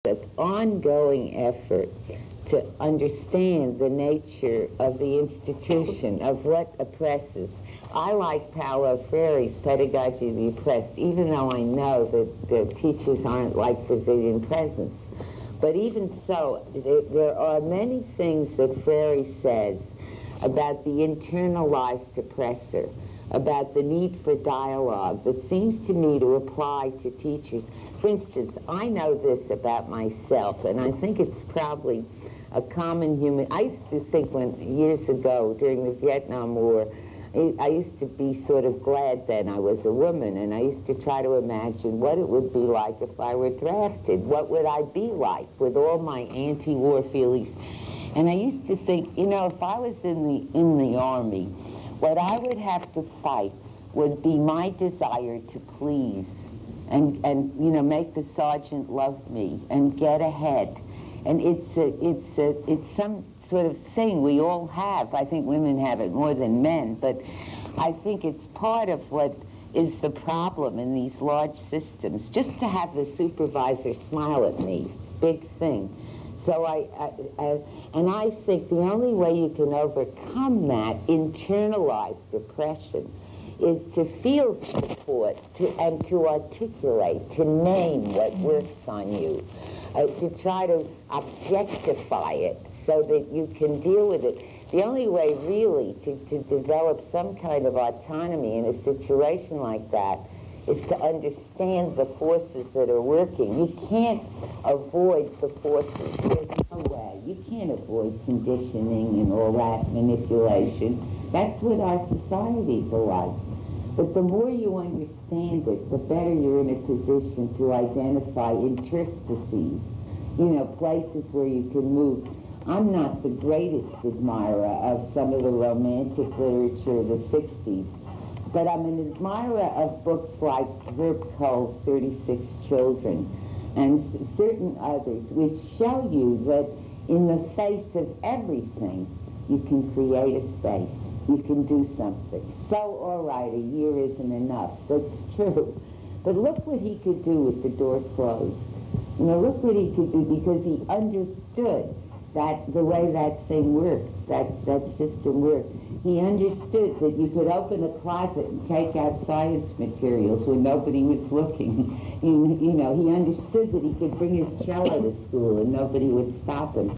an ongoing effort to understand the nature of the institution, of what oppresses. I like Paulo Freire's Pedagogy of the Oppressed, even though I know that the teachers aren't like Brazilian peasants. But even so, there are many things that Freire says about the internalized oppressor, about the need for dialogue that seems to me to apply to teachers. For instance, I know this about myself, and I think it's probably a common human. I used to think years ago during the Vietnam War, I used to be sort of glad then I was a woman, and I used to try to imagine what it would be like if I were drafted. What would I be like with all my anti-war feelings? And I used to think, you know, if I was in the Army, what I would have to fight would be my desire to please and you know, make the sergeant love me and get ahead. And it's some sort of thing we all have. I think women have it more than men, but I think it's part of what is the problem in these large systems. Just to have the supervisor smile at me, it's a big thing. So I think the only way you can overcome that internalized depression is to feel support and to articulate, to name what works on you, to try to objectify it so that you can deal with it. The only way really to develop some kind of autonomy in a situation like that is to understand the forces that are working. You can't avoid the forces. There's no way. You can't avoid conditioning and all that manipulation. That's what our societies are like. But the more you understand it, the better you're in a position to identify interstices, you know, places where you can move. I'm not the greatest admirer of some of the romantic literature of the 60s, but I'm an admirer of books like Herb Kohl's 36 Children and certain others, which show you that in the face of everything, you can create a space. You can do something. So, all right, a year isn't enough. That's true. But look what he could do with the door closed. You know, look what he could do, because he understood that the way that thing works, that system works. He understood that you could open a closet and take out science materials when nobody was looking. You know, he understood that he could bring his cello to school and nobody would stop him.